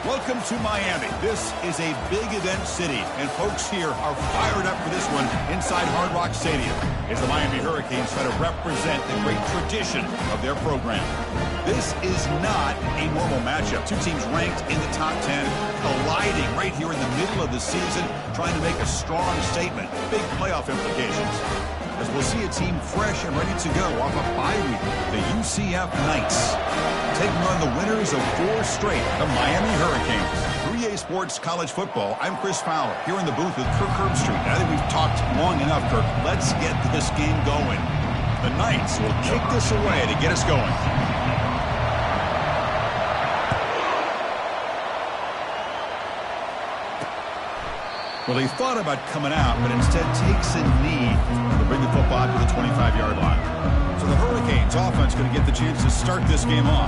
Welcome to Miami. This is a big event city, and folks here are fired up for this one inside Hard Rock Stadium as the Miami Hurricanes try to represent the great tradition of their program. This is not a normal matchup. Two teams ranked in the top 10, colliding right here in the middle of the season, trying to make a strong statement. Big playoff implications. As we'll see a team fresh and ready to go off a bye week, the UCF Knights taking on the winners of 4 straight, the Miami Hurricanes. 3A Sports College Football. I'm Chris Fowler here in the booth with Kirk Herbstreit. I think we've talked long enough, Kirk. Let's get this game going. The Knights will kick this away to get us going. Well, he thought about coming out, but instead takes a knee to bring the football to the 25-yard line. So the Hurricanes offense going to get the chance to start this game off.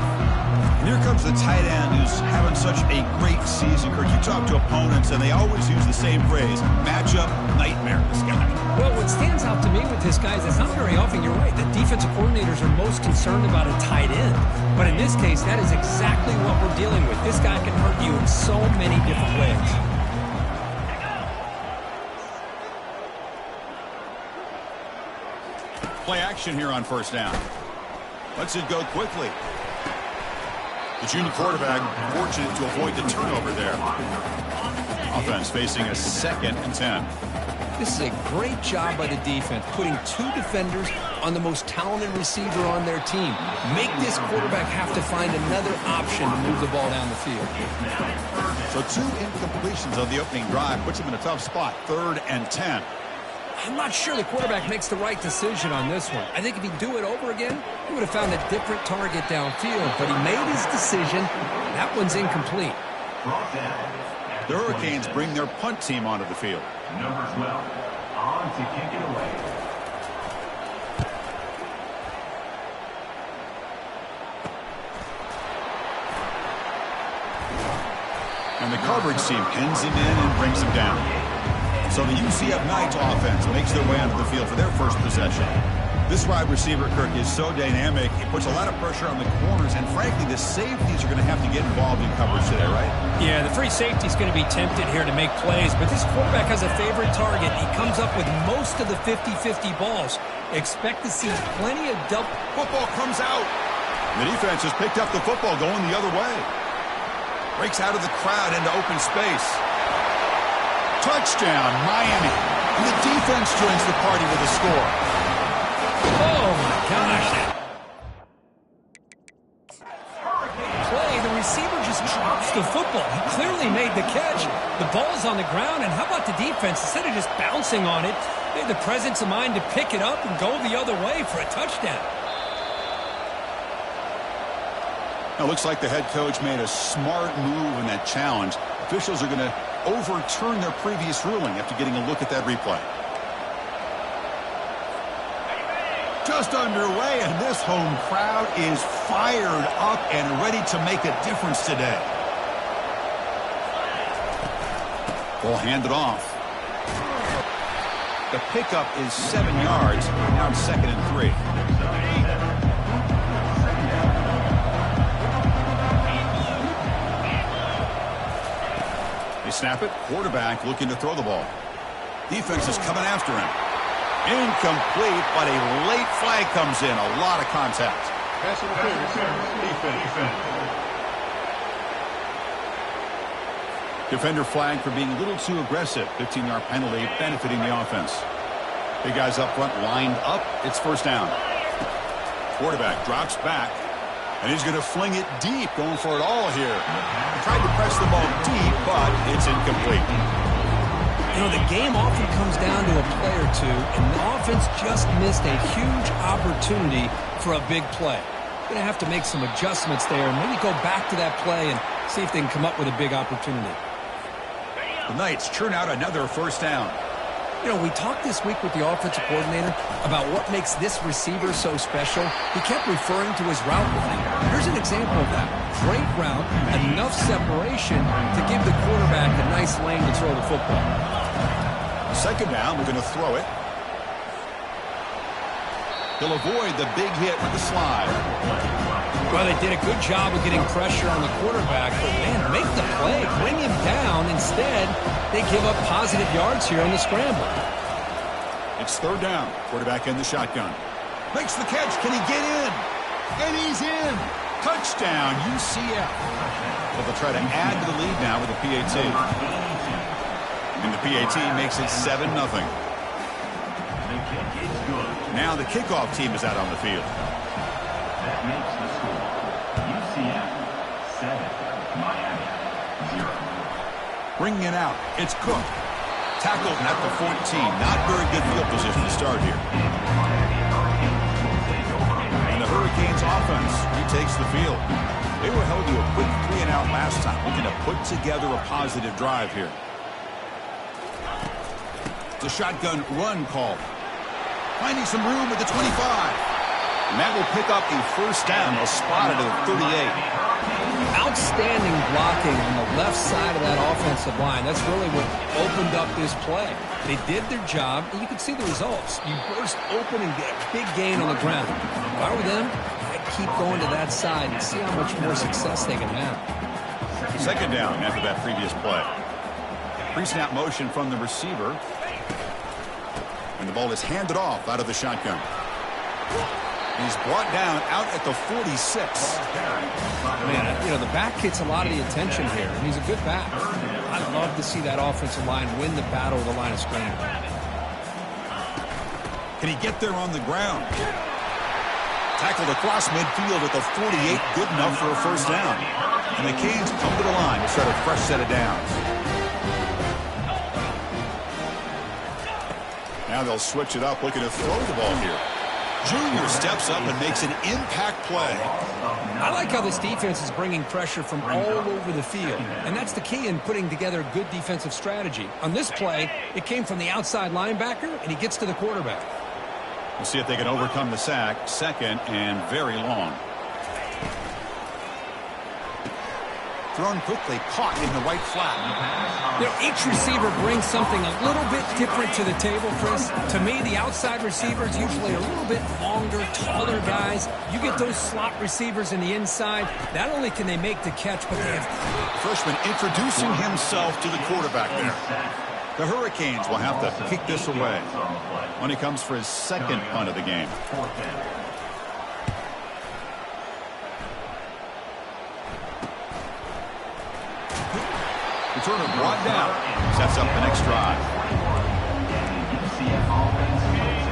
And here comes the tight end who's having such a great season. Kirk, you talk to opponents, and they always use the same phrase, matchup nightmare, this guy. Well, what stands out to me with this guy is it's not very often, you're right, the defensive coordinators are most concerned about a tight end. But in this case, that is exactly what we're dealing with. This guy can hurt you in so many different ways. Play action here on first down. Lets it go quickly. The junior quarterback fortunate to avoid the turnover there. Offense facing a 2nd and 10. This is a great job by the defense, putting 2 defenders on the most talented receiver on their team. Make this quarterback have to find another option to move the ball down the field. So 2 incompletions on the opening drive puts him in a tough spot. 3rd and 10. I'm not sure the quarterback makes the right decision on this one. I think if he'd do it over again, he would have found a different target downfield. But he made his decision. That one's incomplete. The Hurricanes bring their punt team onto the field. Number 12, on to kick it away. And the coverage team pins him in and brings him down. So the UCF Knights offense makes their way onto the field for their first possession. This wide receiver, Kirk, is so dynamic. He puts a lot of pressure on the corners, and frankly, the safeties are going to have to get involved in coverage today, right? Yeah, the free safety's going to be tempted here to make plays, but this quarterback has a favorite target. He comes up with most of the 50-50 balls. Expect to see plenty of double. Football comes out. The defense has picked up the football going the other way. Breaks out of the crowd into open space. Touchdown, Miami. And the defense joins the party with a score. Oh, my gosh. Play, the receiver just drops the football. He clearly made the catch. The ball's on the ground, and how about the defense? Instead of just bouncing on it, they had the presence of mind to pick it up and go the other way for a touchdown. Now, looks like the head coach made a smart move in that challenge. Officials are going to overturn their previous ruling after getting a look at that replay. Just underway, and this home crowd is fired up and ready to make a difference today. Ball handed off. The pickup is 7 yards. Now it's 2nd and 3. They snap it. Quarterback looking to throw the ball. Defense is coming after him. Incomplete, but a late flag comes in. A lot of contact. Pass interference. Defense. Defender flag for being a little too aggressive. 15-yard penalty benefiting the offense. Big guys up front lined up. It's first down. Quarterback drops back. And he's going to fling it deep, going for it all here. Tried to press the ball deep, but it's incomplete. You know, the game often comes down to a play or two, and the offense just missed a huge opportunity for a big play. Going to have to make some adjustments there and maybe go back to that play and see if they can come up with a big opportunity. The Knights churn out another first down. You know, we talked this week with the offensive coordinator about what makes this receiver so special. He kept referring to his route running. Here's an example of that. Great route, enough separation to give the quarterback a nice lane to throw the football. 2nd down, we're going to throw it. He'll avoid the big hit with the slide. Well, they did a good job of getting pressure on the quarterback, but, man, make the play. Bring him down. Instead, they give up positive yards here on the scramble. It's third down. Quarterback in the shotgun. Makes the catch. Can he get in? And he's in. Touchdown, UCF. Well, they'll try to add to the lead now with the PAT. And the PAT makes it 7-0. Now the kickoff team is out on the field. That makes the score UCF 7, Miami 0. Bringing it out. It's Cook. Tackled at the 14. Not very good field position to start here. And the Hurricanes offense retakes the field. They were held to a quick 3-and-out last time, looking to put together a positive drive here. It's a shotgun run call. Finding some room at the 25. And that will pick up a first down. They'll spot it at the 38. Outstanding blocking on the left side of that offensive line. That's really what opened up this play. They did their job, and you can see the results. You burst open and get a big gain on the ground. If I were them, I'd keep going to that side and see how much more success they can have. Second down after that previous play. Pre-snap motion from the receiver. And the ball is handed off out of the shotgun. He's brought down out at the 46. Man, you know, the back gets a lot of the attention here, and he's a good back. I'd love to see that offensive line win the battle of the line of scrimmage. Can he get there on the ground? Tackled across midfield at the 48, good enough for a first down. And the Canes come to the line to start a fresh set of downs. Now they'll switch it up, looking to throw the ball here. Junior steps up and makes an impact play. I like how this defense is bringing pressure from all over the field, and that's the key in putting together a good defensive strategy. On this play, it came from the outside linebacker, and he gets to the quarterback. We'll see if they can overcome the sack. Second and very long. Thrown quickly, caught in the right flat. You know, each receiver brings something a little bit different to the table, Chris. To me, the outside receivers usually a little bit longer, taller guys. You get those slot receivers in the inside, not only can they make the catch, but they have... Freshman introducing himself to the quarterback there. The Hurricanes will have to kick this away when he comes for his second punt of the game. Returner brought down. Sets up the next drive.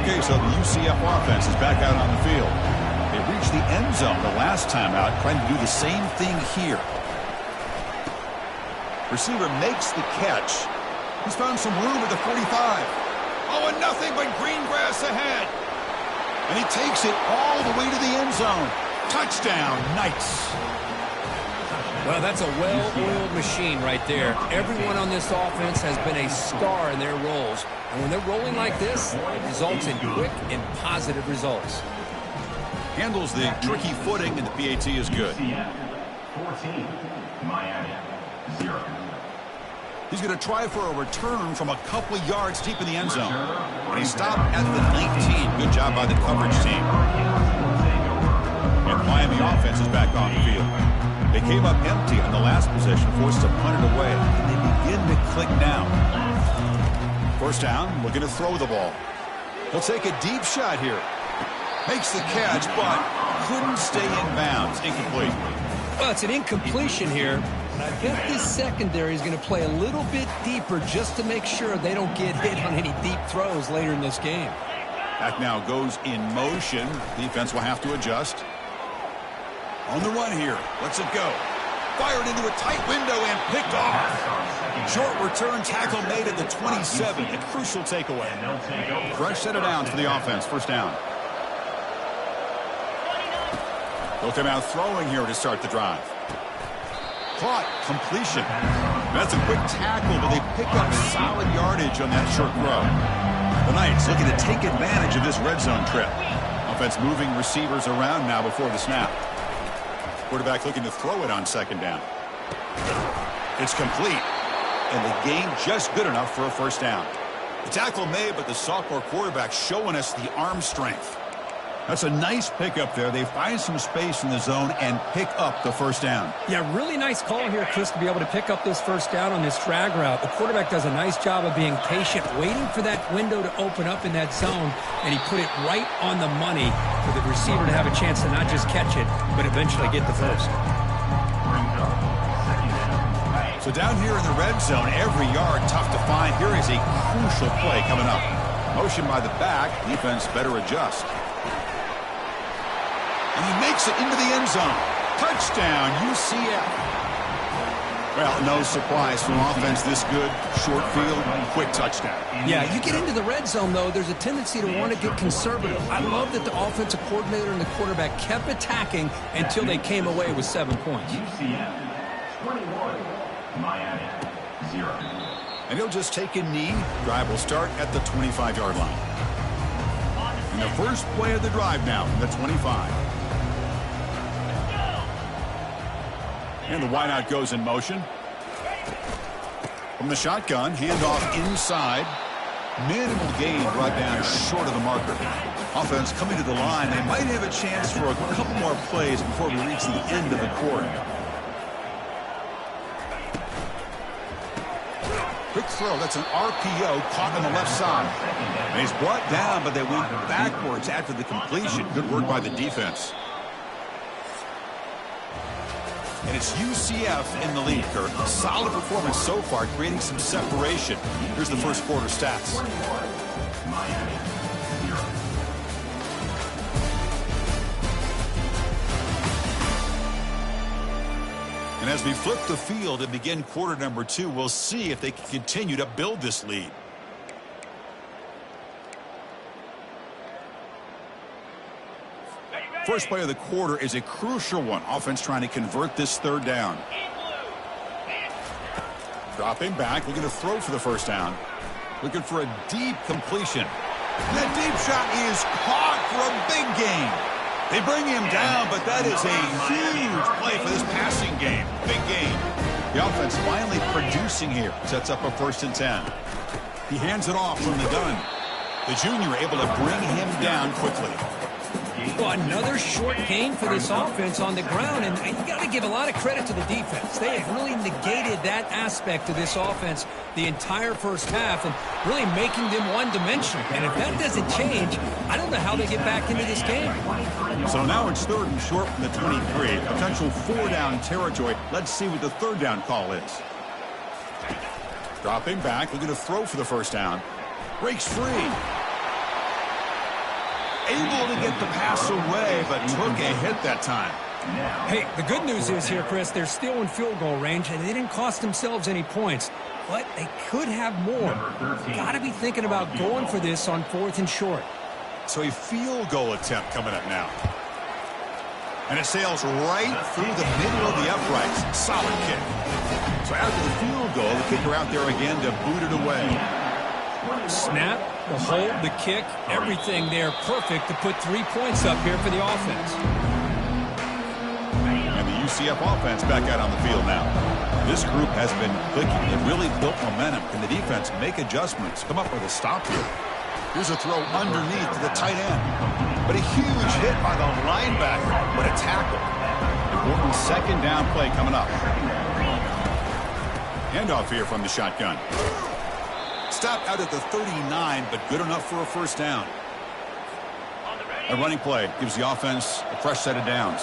Okay, so the UCF offense is back out on the field. They reached the end zone the last time out, trying to do the same thing here. Receiver makes the catch. He's found some room at the 45. Oh, and nothing but green grass ahead. And he takes it all the way to the end zone. Touchdown, Knights. Well, that's a well-oiled machine right there. Everyone on this offense has been a star in their roles. And when they're rolling like this, it results in quick and positive results. Handles the tricky footing, and the PAT is good. 14, Miami 0. He's going to try for a return from a couple of yards deep in the end zone. And he stopped at the 19. Good job by the coverage team. And the Miami offense is back on the field. They came up empty on the last possession, forced to punt it away. And they begin to click now. First down, looking to throw the ball. He'll take a deep shot here. Makes the catch, but couldn't stay in bounds. Incomplete. Well, it's an incompletion here. But I bet this secondary is going to play a little bit deeper just to make sure they don't get hit on any deep throws later in this game. Back now goes in motion. Defense will have to adjust. On the run here. Lets it go. Fired into a tight window and picked off. Short return tackle made at the 27. A crucial takeaway. Fresh set of downs for the offense. First down. They'll come out throwing here to start the drive. Caught. Completion. That's a quick tackle, but they pick up solid yardage on that short throw. The Knights looking to take advantage of this red zone trip. Offense moving receivers around now before the snap. Quarterback looking to throw it on second down. It's complete. And the gain just good enough for a first down. The tackle made, but the sophomore quarterback showing us the arm strength. That's a nice pickup there. They find some space in the zone and pick up the first down. Yeah, really nice call here, Chris, to be able to pick up this first down on this drag route. The quarterback does a nice job of being patient, waiting for that window to open up in that zone, and he put it right on the money for the receiver to have a chance to not just catch it, but eventually get the first. So down here in the red zone, every yard tough to find. Here is a crucial play coming up. Motion by the back, defense better adjust. And he makes it into the end zone. Touchdown, UCF. Well, no surprise from offense this good. Short field, quick touchdown. Yeah, you get into the red zone, though, there's a tendency to want to get conservative. I love that the offensive coordinator and the quarterback kept attacking until they came away with 7 points. UCF 21, Miami 0. And he'll just take a knee. Drive will start at the 25-yard line. And the first play of the drive now from the 25. And the wideout goes in motion. From the shotgun, handoff inside. Minimal gain brought down short of the marker. Offense coming to the line. They might have a chance for a couple more plays before we reach the end of the quarter. Quick throw. That's an RPO caught on the left side. And he's brought down, but they went backwards after the completion. Good work by the defense. And it's UCF in the lead, Kurt. Solid performance so far, creating some separation. Here's the first quarter stats. Miami 0. And as we flip the field and begin quarter number 2, we'll see if they can continue to build this lead. First play of the quarter is a crucial one. Offense trying to convert this third down. Dropping back, looking to throw for the first down. Looking for a deep completion. And that deep shot is caught for a big gain. They bring him down, but that is a huge play for this passing game. Big gain. The offense finally producing here. Sets up a 1st and 10. He hands it off from the gun. The junior able to bring him down quickly. Well, another short gain for this offense on the ground, and you got to give a lot of credit to the defense. They have really negated that aspect of this offense the entire first half and really making them one-dimensional. And if that doesn't change, I don't know how they get back into this game. So now it's 3rd and short from the 23. Potential 4-down territory. Let's see what the 3rd down call is. Dropping back, looking to throw for the first down. Breaks free. Able to get the pass away, but took a hit that time. Hey, the good news is here, Chris, they're still in field goal range, and they didn't cost themselves any points. But they could have more. Got to be thinking about going for this on 4th and short. So a field goal attempt coming up now. And it sails right through the middle of the uprights. Solid kick. So after the field goal, the kicker out there again to boot it away. Snap, the hold, the kick, everything there perfect to put 3 points up here for the offense. And the UCF offense back out on the field now. This group has been clicking. It really built momentum. Can the defense make adjustments? Come up with a stop here. Here's a throw underneath to the tight end. But a huge hit by the linebacker. What a tackle. Important 2nd down play coming up. Handoff here from the shotgun. Stopped out at the 39, but good enough for a first down. A running play gives the offense a fresh set of downs.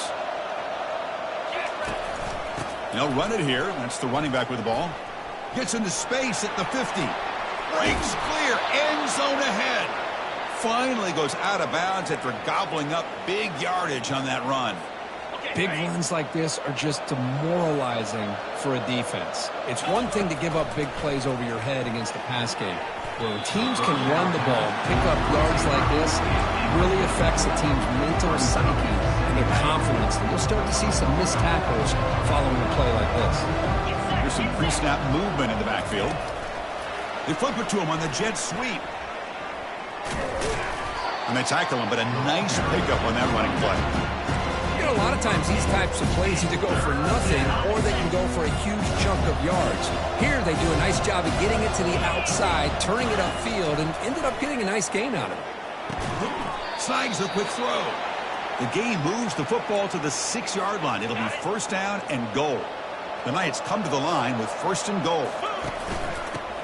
They'll run it here. That's the running back with the ball. Gets into space at the 50. Breaks clear. End zone ahead. Finally goes out of bounds after gobbling up big yardage on that run. Big runs like this are just demoralizing for a defense. It's one thing to give up big plays over your head against the pass game. When teams can run the ball, pick up yards like this, it really affects a team's mental psyche and their confidence. And you'll start to see some missed tackles following a play like this. There's some pre-snap movement in the backfield. They flip it to him on the jet sweep. And they tackle him, but a nice pickup on that running play. You know, a lot of times these types of plays either go for nothing or they can go for a huge chunk of yards. Here they do a nice job of getting it to the outside, turning it upfield, and ended up getting a nice gain out of it. Snags the quick throw. The game moves the football to the 6-yard line. It'll be first down and goal. The Knights come to the line with first and goal.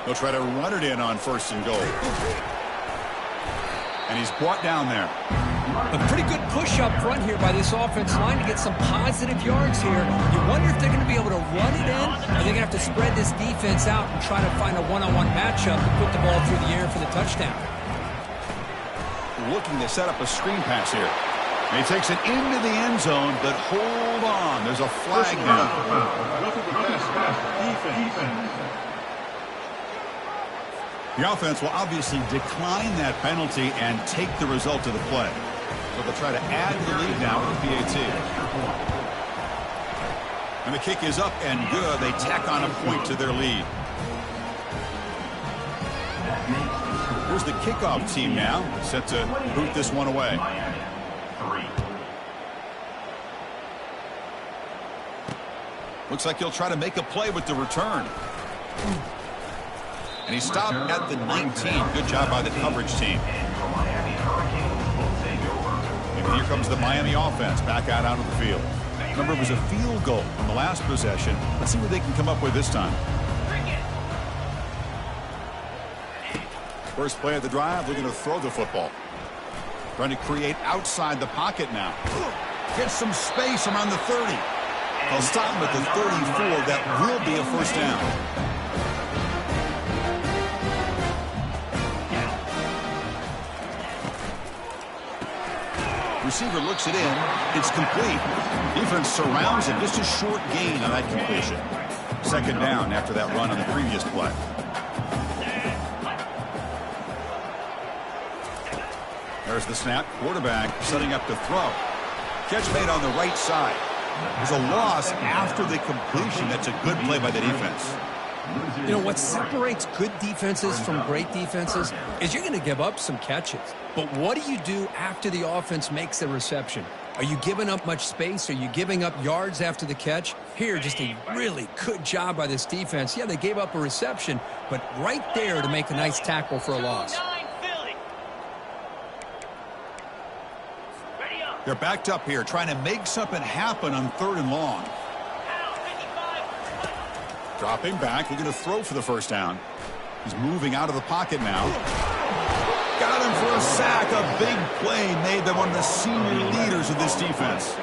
They'll try to run it in on first and goal. And he's brought down there. A pretty good push up front here by this offense line to get some positive yards here. You wonder if they're going to be able to run it in, or they're going to have to spread this defense out and try to find a one-on-one matchup and put the ball through the air for the touchdown. Looking to set up a screen pass here. And he takes it into the end zone, but hold on. There's a flag now. The offense will obviously decline that penalty and take the result of the play. So they'll try to add to the lead now with the PAT. And the kick is up and good. They tack on a point to their lead. Here's the kickoff team now, set to boot this one away. Looks like he'll try to make a play with the return. And he stopped at the 19. Good job by the coverage team. And here comes the Miami offense back out onto the field. Remember, it was a field goal on the last possession. Let's see what they can come up with this time. First play of the drive, looking to throw the football. Trying to create outside the pocket now. Get some space around the 30. They'll stop him at the 34. That will be a first down. Receiver looks it in. It's complete. Defense surrounds him. Just a short gain on that completion. Second down after that run on the previous play. There's the snap. Quarterback setting up to throw. Catch made on the right side. There's a loss after the completion. That's a good play by the defense. You know, what separates good defenses from great defenses is you're going to give up some catches. But what do you do after the offense makes the reception? Are you giving up much space? Are you giving up yards after the catch? Here, just a really good job by this defense. Yeah, they gave up a reception, but right there to make a nice tackle for a loss. They're backed up here, trying to make something happen on third and long. Dropping back, looking to throw for the first down. He's moving out of the pocket now. Got him for a sack. A big play made by one of the senior leaders of this defense.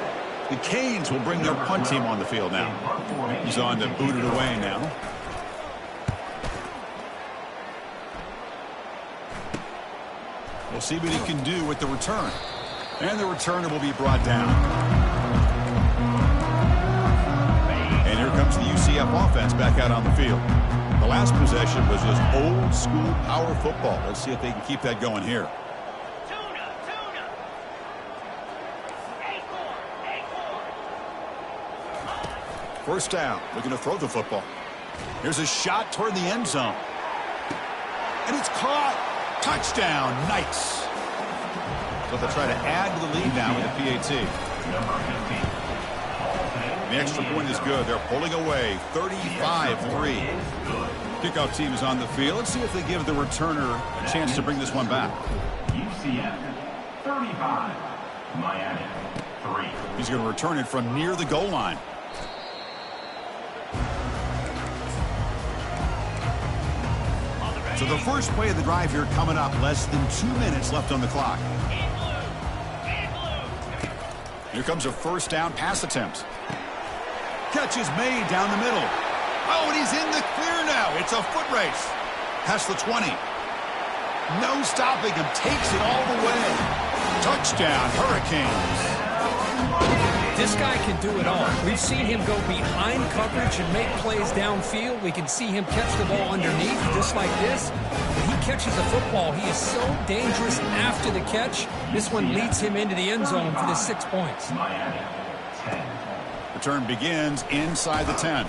The Canes will bring their punt team on the field now. He's on to boot it away now. We'll see what he can do with the return. And the returner will be brought down. And here comes the UCF offense back out on the field. The last possession was just old school power football. Let's see if they can keep that going here. First down, looking to throw the football. Here's a shot toward the end zone. And it's caught. Touchdown, Knights. So they'll try to add to the lead now with the PAT. The extra point is good. They're pulling away 35-3. Kickoff team is on the field. Let's see if they give the returner a chance to bring this one back. UCF 35, Miami 3. He's going to return it from near the goal line. So the first play of the drive here coming up. Less than 2 minutes left on the clock. Here comes a first down pass attempt. Catch is made down the middle. Oh, and he's in the clear now. It's a foot race. Past the 20. No stopping him. Takes it all the way. Touchdown, Hurricanes. This guy can do it all. We've seen him go behind coverage and make plays downfield. We can see him catch the ball underneath just like this. When he catches a football, he is so dangerous after the catch. This one leads him into the end zone for the 6 points. Return begins inside the 10.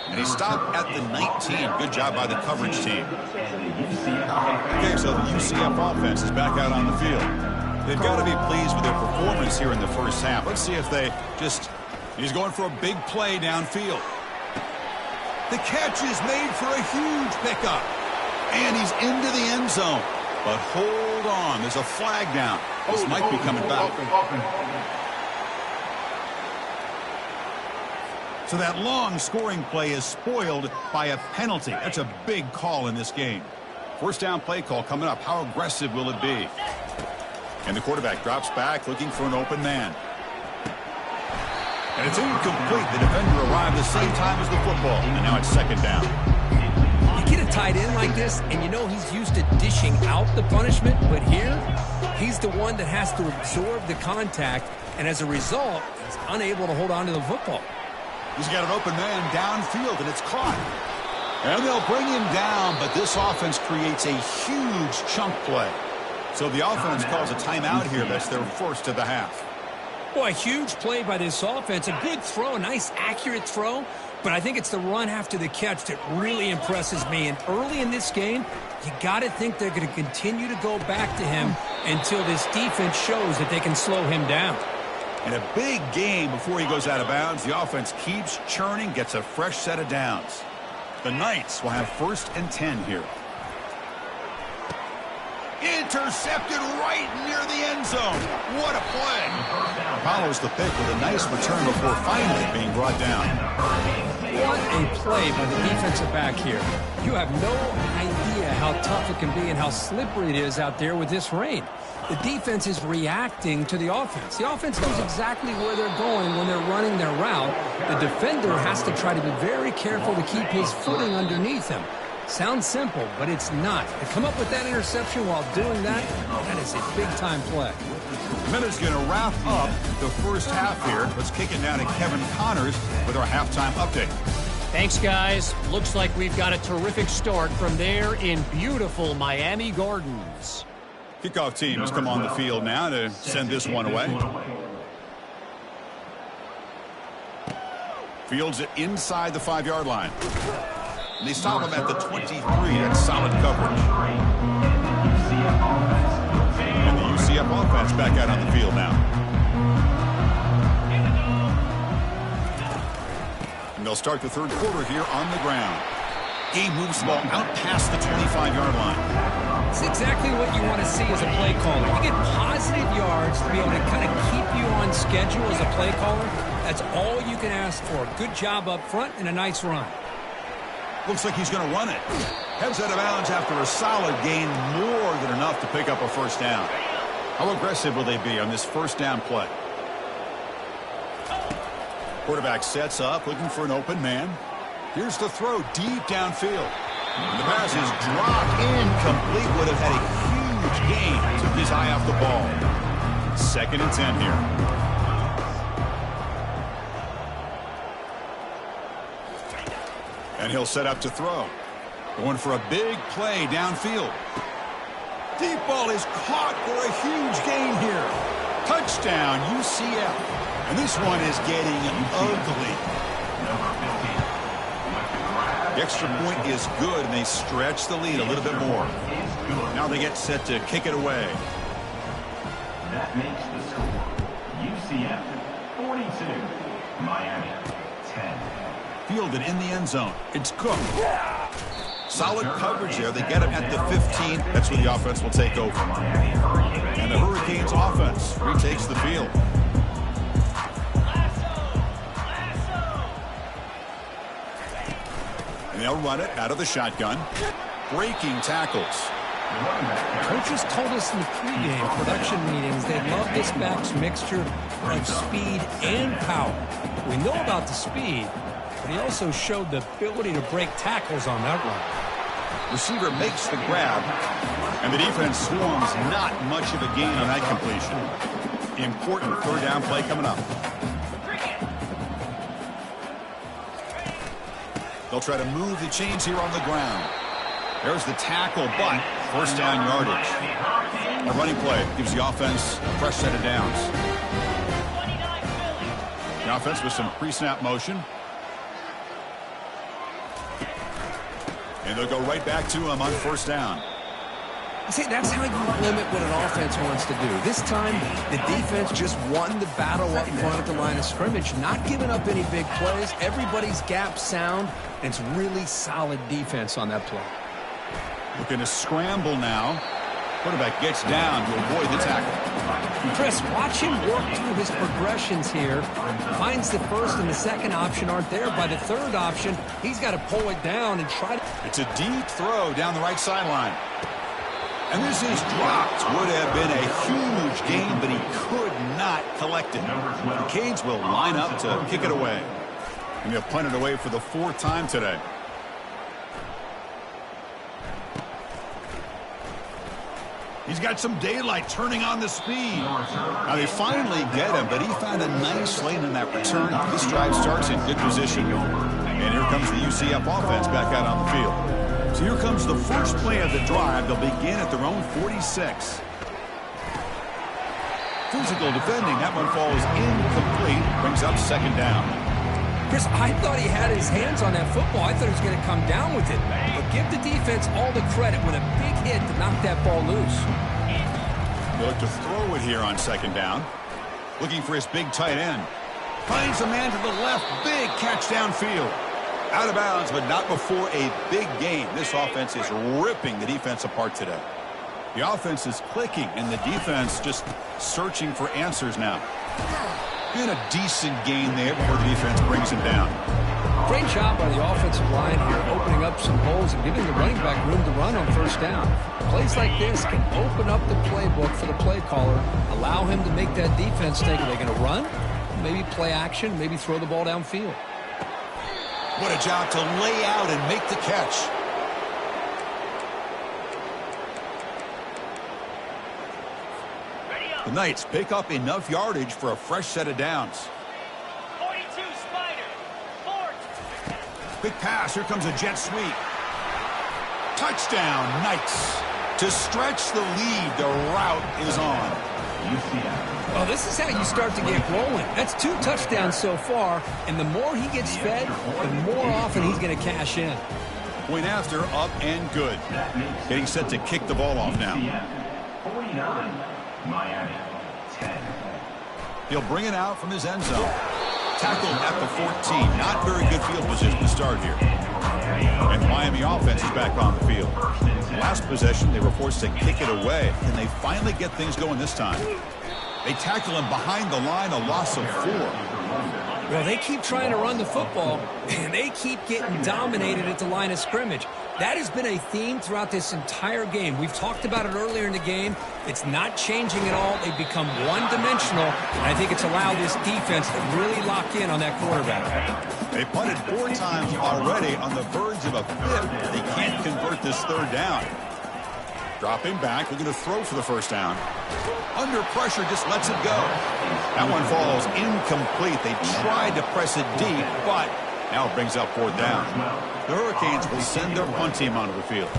And he stopped at the 19. Good job by the coverage team. Okay, so the UCF offense is back out on the field. They've got to be pleased with their performance here in the first half. Let's see if they just... He's going for a big play downfield. The catch is made for a huge pickup. And he's into the end zone. But hold on. There's a flag down. This might be coming back. So that long scoring play is spoiled by a penalty. That's a big call in this game. First down play call coming up. How aggressive will it be? And the quarterback drops back looking for an open man. And it's incomplete. The defender arrived the same time as the football. And now it's second down. You get a tight end like this, and you know he's used to dishing out the punishment. But here, he's the one that has to absorb the contact. And as a result, he's unable to hold on to the football. He's got an open man downfield, and it's caught. And they'll bring him down, but this offense creates a huge chunk play. So the offense calls a timeout here. That's their first of the half. Boy, a huge play by this offense. A good throw, a nice, accurate throw. But I think it's the run after the catch that really impresses me. And early in this game, you got to think they're going to continue to go back to him until this defense shows that they can slow him down. In a big game before he goes out of bounds, the offense keeps churning, gets a fresh set of downs. The Knights will have 1st and 10 here. Intercepted right near the end zone. What a play. Follows the pick with a nice return before finally being brought down. What a play by the defensive back here. You have no idea how tough it can be and how slippery it is out there with this rain. The defense is reacting to the offense. The offense knows exactly where they're going when they're running their route. The defender has to try to be very careful to keep his footing underneath him. Sounds simple, but it's not. To come up with that interception while doing that, that is a big-time play. Minutes going to wrap up the first half here. Let's kick it down to Kevin Connors with our halftime update. Thanks, guys. Looks like we've got a terrific start from there in beautiful Miami Gardens. Kickoff team has come on the field now to send this one away. Fields it inside the 5-yard line. And they stop him at the 23. That's solid coverage. And the UCF offense back out on the field now. And they'll start the third quarter here on the ground. Game moves the ball out past the 25-yard line. It's exactly what you want to see as a play caller. You get positive yards to be able to kind of keep you on schedule as a play caller. That's all you can ask for. Good job up front and a nice run. Looks like he's going to run it. Heads out of bounds after a solid gain, more than enough to pick up a first down. How aggressive will they be on this first down play? Quarterback sets up, looking for an open man. Here's the throw deep downfield. The pass is dropped incomplete. Would have had a huge gain. Took his eye off the ball. 2nd and 10 here. And he'll set up to throw. Going for a big play downfield. Deep ball is caught for a huge gain here. Touchdown, UCF. And this one is getting ugly. The extra point is good, and they stretch the lead a little bit more. Now they get set to kick it away. That makes the score UCF 42, Miami 10. Fielded in the end zone. It's Cook. Solid coverage there. They get him at the 15. That's where the offense will take over. And the Hurricanes offense retakes the field. And they'll run it out of the shotgun. Breaking tackles. Coaches told us in the pregame production meetings they love this back's mixture of speed and power. We know about the speed, but he also showed the ability to break tackles on that run. Receiver makes the grab, and the defense swarms not much of a gain on that completion. Important third down play coming up. They'll try to move the chains here on the ground. There's the tackle, but first down yardage. A running play gives the offense a fresh set of downs. The offense with some pre-snap motion. And they'll go right back to him on first down. See, that's how you limit what an offense wants to do. This time, the defense just won the battle up front at the line of scrimmage, not giving up any big plays. Everybody's gap sound, and it's really solid defense on that play. Looking to scramble now. Quarterback gets down to avoid the tackle. Chris, watch him work through his progressions here. Finds the first and the second option aren't there. By the third option, he's got to pull it down and try to... It's a deep throw down the right sideline. And this is dropped. Would have been a huge gain, but he could not collect it. The Canes will line up to kick it away. And they'll punt it away for the 4th time today. He's got some daylight turning on the speed. Now they finally get him, but he found a nice lane in that return. This drive starts in good position. And here comes the UCF offense back out on the field. So here comes the first play of the drive. They'll begin at their own 46. Physical defending. That one falls incomplete. Brings up 2nd down. Chris, I thought he had his hands on that football. I thought he was going to come down with it. But give the defense all the credit with a big hit to knock that ball loose. They look to throw it here on 2nd down. Looking for his big tight end. Finds a man to the left. Big catch downfield. Out of bounds, but not before a big gain. This offense is ripping the defense apart today. The offense is clicking, and the defense just searching for answers now. And a decent gain there before the defense brings him down. Great job by the offensive line here, opening up some holes and giving the running back room to run on 1st down. Plays like this can open up the playbook for the play caller, allow him to make that defense think, are they going to run? Maybe play action, maybe throw the ball downfield. What a job to lay out and make the catch. The Knights pick up enough yardage for a fresh set of downs. 42 Spider. 4. Big pass. Here comes a jet sweep. Touchdown, Knights. To stretch the lead, the route is on. Well, this is how you start to get rolling. That's 2 touchdowns so far, and the more he gets fed, the more often he's going to cash in. Point after, up and good. Getting set to kick the ball off now. 49, Miami, 10. He'll bring it out from his end zone. Tackled at the 14. Not very good field position to start here. And Miami offense is back on the field. Last possession, they were forced to kick it away. Can they finally get things going this time? They tackle him behind the line, a loss of 4. Well, they keep trying to run the football, and they keep getting dominated at the line of scrimmage. That has been a theme throughout this entire game. We've talked about it earlier in the game. It's not changing at all. They've become one-dimensional, and I think it's allowed this defense to really lock in on that quarterback. They punted 4 times already, on the verge of a 5th. They can't convert this 3rd down. Dropping back, looking to throw for the 1st down. Under pressure, just lets it go. That one falls incomplete. They tried to press it deep, but now it brings up 4th down. The Hurricanes will send their punt team onto the field.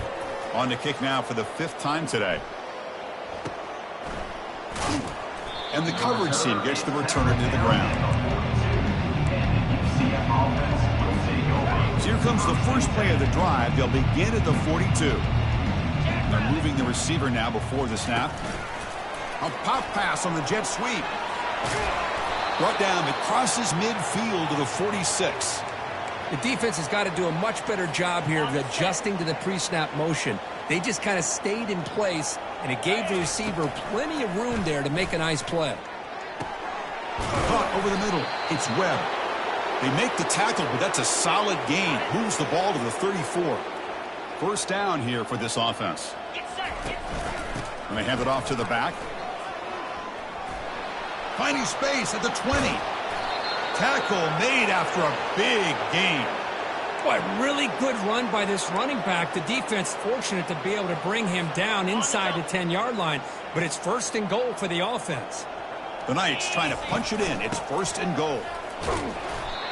On to kick now for the 5th time today. And the coverage team gets the returner to the ground. So here comes the first play of the drive. They'll begin at the 42. They're moving the receiver now before the snap. A pop pass on the jet sweep. Brought down, it crosses midfield to the 46. The defense has got to do a much better job here of adjusting to the pre-snap motion. They just kind of stayed in place, and it gave the receiver plenty of room there to make a nice play. Caught over the middle. It's Webb. They make the tackle, but that's a solid gain. Moves the ball to the 34. 1st down here for this offense. And they hand it off to the back. Finding space at the 20. Tackle made after a big gain. Boy, really good run by this running back. The defense fortunate to be able to bring him down inside the 10-yard line, but it's 1st and goal for the offense. The Knights trying to punch it in. It's 1st and goal.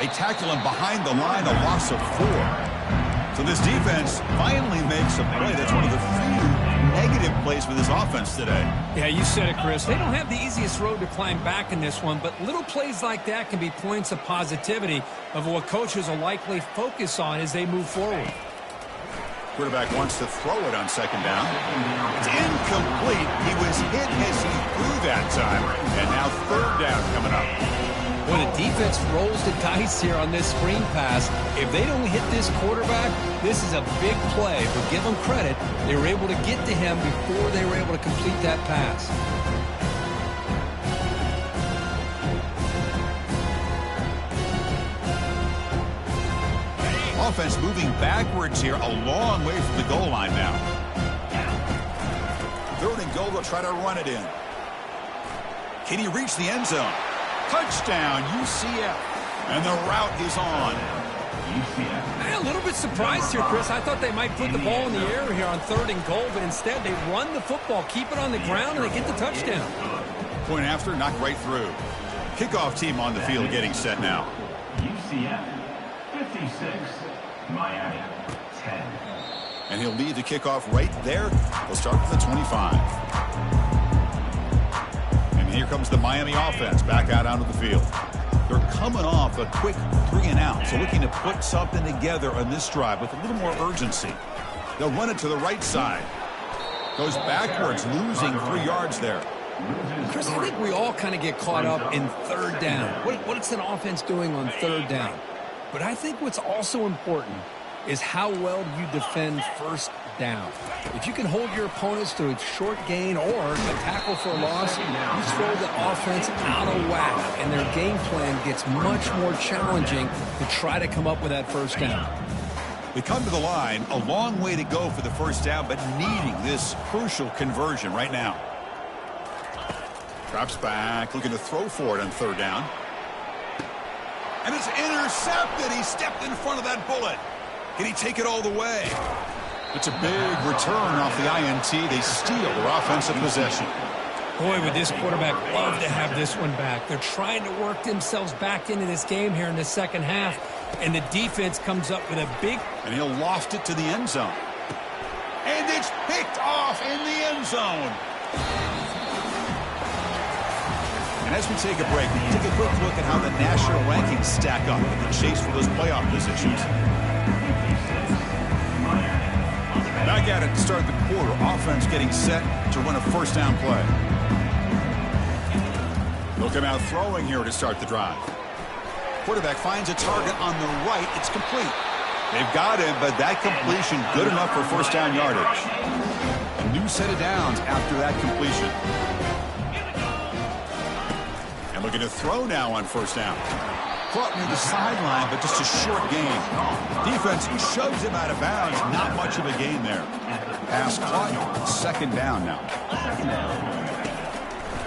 They tackle him behind the line, a loss of 4. So this defense finally makes a play. That's one of the few negative plays for this offense today. Yeah, you said it, Chris. They don't have the easiest road to climb back in this one, but little plays like that can be points of positivity of what coaches will likely focus on as they move forward. Quarterback wants to throw it on 2nd down. It's incomplete. He was hit as he threw that time, and now 3rd down coming up. When a defense rolls the dice here on this screen pass, if they don't hit this quarterback, this is a big play. But give them credit, they were able to get to him before they were able to complete that pass. Offense moving backwards here, a long way from the goal line now. 3rd and goal, they'll try to run it in. Can he reach the end zone? Touchdown, UCF. And the route is on. A little bit surprised here, Chris. I thought they might put the ball in the air here on 3rd and goal, but instead they run the football, keep it on the ground, and they get the touchdown. Point after, knocked right through. Kickoff team on the field getting set now. UCF 56, Miami 10. And he'll lead the kickoff right there. They'll start with the 25. And here comes the Miami offense back out onto the field. They're coming off a quick 3 and out, so looking to put something together on this drive with a little more urgency. They'll run it to the right side. Goes backwards, losing 3 yards there. Chris, I think we all kind of get caught up in 3rd down. What's an offense doing on 3rd down? But I think what's also important is how well you defend 1st down. If you can hold your opponents to a short gain or a tackle for a loss, you throw the offense out of whack, and their game plan gets much more challenging to try to come up with that 1st down. We come to the line, a long way to go for the 1st down, but needing this crucial conversion right now. Drops back, looking to throw for it on 3rd down. And it's intercepted. He stepped in front of that bullet. Can he take it all the way? It's a big return off the INT. They steal their offensive possession. Boy, would this quarterback love to have this one back. They're trying to work themselves back into this game here in the 2nd half, and the defense comes up with a big... And he'll loft it to the end zone. And it's picked off in the end zone. And as we take a break, take a quick look at how the national rankings stack up in the chase for those playoff positions. Back at it to start the quarter. Offense getting set to run a 1st down play. They'll come out throwing here to start the drive. Quarterback finds a target on the right. It's complete. They've got him, but that completion good enough for 1st down yardage. A new set of downs after that completion. And looking to throw now on 1st down. Caught near the sideline, but just a short gain. Defense shoves him out of bounds. Not much of a gain there. Pass caught. 2nd down now.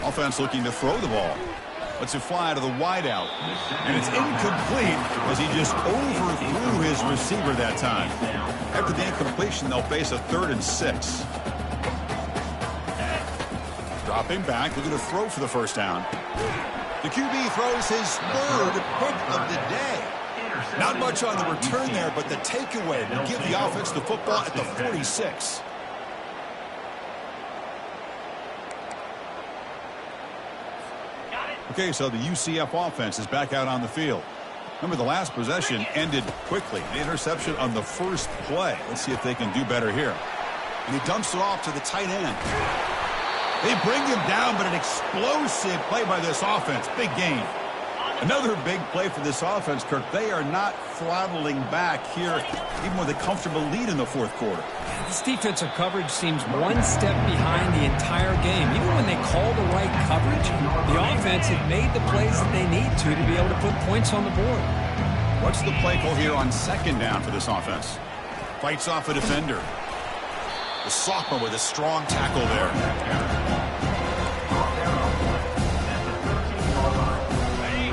Offense looking to throw the ball. Lets it fly to the wideout. And it's incomplete as he just overthrew his receiver that time. After the incompletion, they'll face a 3rd and 6. Dropping back, looking to throw for the 1st down. The QB throws his 3rd pick of the day. Not much on the return there, but the takeaway will give the offense the football at the 46. Okay, so the UCF offense is back out on the field. Remember, the last possession ended quickly. The interception on the 1st play. Let's see if they can do better here. And he dumps it off to the tight end. They bring him down, but an explosive play by this offense. Big gain. Another big play for this offense, Kirk. They are not throttling back here, even with a comfortable lead in the 4th quarter. This defensive coverage seems one step behind the entire game. Even when they call the right coverage, the offense has made the plays that they need to be able to put points on the board. What's the play call here on 2nd down for this offense? Fights off a defender. The sophomore with a strong tackle there.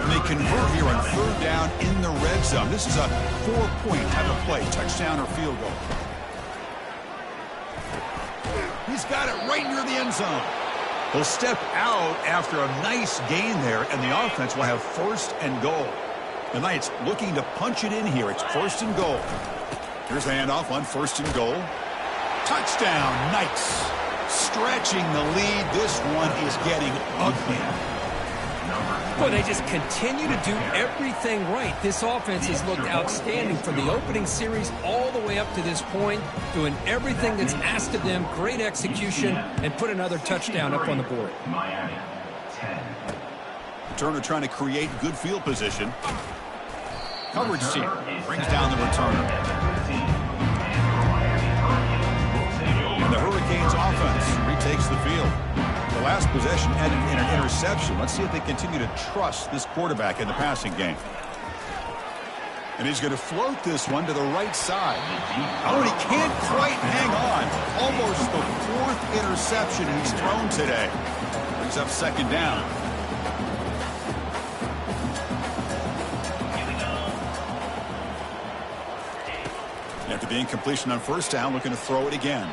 And they convert here on 3rd down in the red zone. This is a 4-point type of play, touchdown or field goal. He's got it right near the end zone. He'll step out after a nice gain there, and the offense will have 1st and goal. The Knights looking to punch it in here. It's 1st and goal. Here's the handoff on 1st and goal. Touchdown, Knights. Stretching the lead. This one is getting ugly. Boy, they just continue to do everything right. This offense has looked outstanding from the opening series all the way up to this point, doing everything that's asked of them, great execution, and put another touchdown up on the board. Miami 10. Returner trying to create good field position. Coverage team brings down the returner. And the Hurricanes offense retakes the field. The last possession ended in an interception. Let's see if they continue to trust this quarterback in the passing game. And he's going to float this one to the right side. Oh, and he can't quite hang on. Almost the 4th interception he's thrown today. Brings up second down. After the incompletion on first down, looking to throw it again.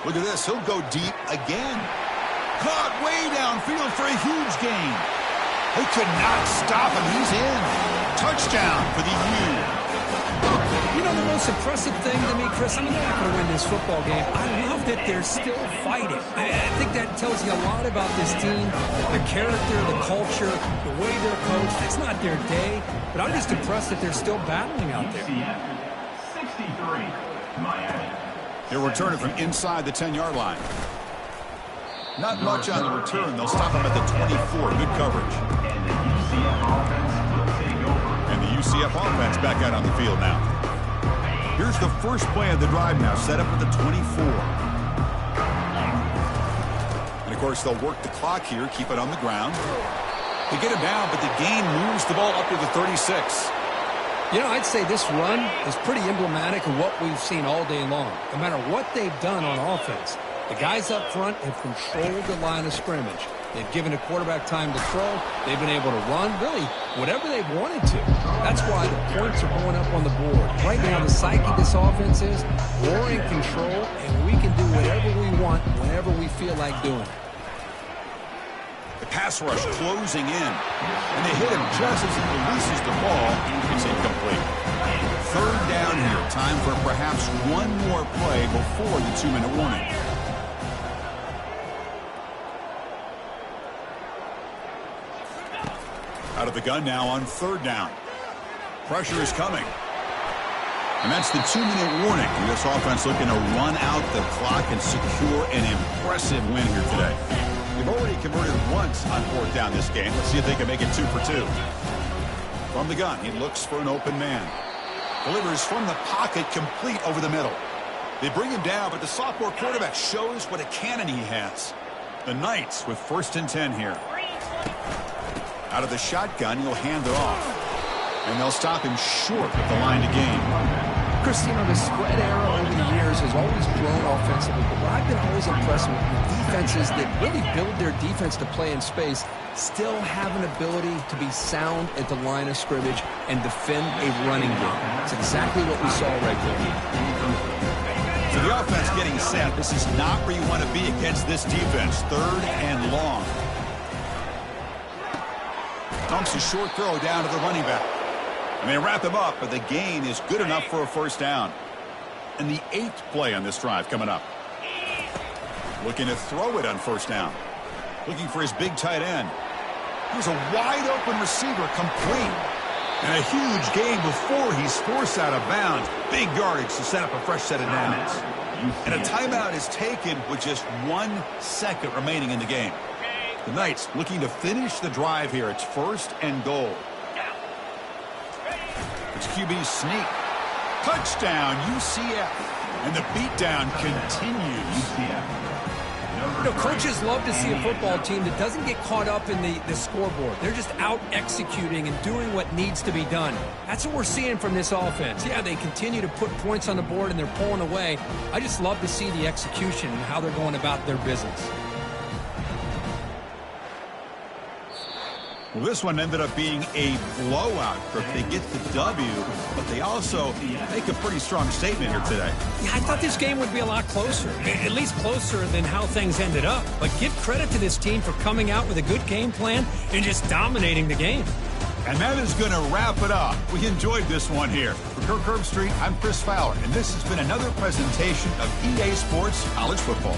Look at this. He'll go deep again. Caught way downfield for a huge gain. They could not stop him. He's in. Touchdown for the U. You know, the most impressive thing to me, Chris, I mean, they're not going to win this football game. I love that they're still fighting. I think that tells you a lot about this team, their character, the culture, the way they're coached. It's not their day, but I'm just impressed that they're still battling out there. UCF 63, Miami. They'll return it from inside the 10-yard line. Not much on the return. They'll stop him at the 24. Good coverage. And the UCF offense back out on the field now. Here's the first play of the drive now, set up at the 24. And, of course, they'll work the clock here, keep it on the ground. They get him down, but the gain moves the ball up to the 36. You know, I'd say this run is pretty emblematic of what we've seen all day long. No matter what they've done on offense, the guys up front have controlled the line of scrimmage. They've given the quarterback time to throw. They've been able to run, really, whatever they've wanted to. That's why the points are going up on the board. Right now, the psyche of this offense is we're in control, and we can do whatever we want whenever we feel like doing it. The pass rush closing in, and they hit him just as he releases the ball. It's incomplete. Third down here. Time for perhaps one more play before the 2-minute warning. Out of the gun now on third down. Pressure is coming. And that's the 2-minute warning. U.S. offense looking to run out the clock and secure an impressive win here today. They've already converted once on fourth down this game. Let's see if they can make it 2 for 2. From the gun, he looks for an open man. Delivers from the pocket, complete over the middle. They bring him down, but the sophomore quarterback shows what a cannon he has. The Knights with 1st and 10 here. Out of the shotgun, he'll hand it off. And they'll stop him short at the line to gain. Chris, you know, the spread era over the years has always grown offensively, but what I've been always impressed with defenses that really build their defense to play in space still have an ability to be sound at the line of scrimmage and defend a running game. It's exactly what we saw right there. So the offense getting set. This is not where you want to be against this defense. 3rd and long. Dumps a short throw down to the running back. And they wrap him up, but the gain is good enough for a first down. And the 8th play on this drive coming up. Looking to throw it on first down. Looking for his big tight end. Here's a wide open receiver, complete. And a huge gain before he's forced out of bounds. Big yardage to set up a fresh set of downs. And a timeout is taken with just 1 second remaining in the game. The Knights looking to finish the drive here. It's 1st and goal. It's QB sneak. Touchdown, UCF. And the beatdown continues. You know, coaches love to see a football team that doesn't get caught up in the scoreboard. They're just out executing and doing what needs to be done. That's what we're seeing from this offense. Yeah, they continue to put points on the board and they're pulling away. I just love to see the execution and how they're going about their business. Well, this one ended up being a blowout. They get the W, but they also make a pretty strong statement here today. Yeah, I thought this game would be a lot closer, at least closer than how things ended up. But give credit to this team for coming out with a good game plan and just dominating the game. And that is going to wrap it up. We enjoyed this one here. For Kirk Street, I'm Chris Fowler, and this has been another presentation of EA Sports College Football.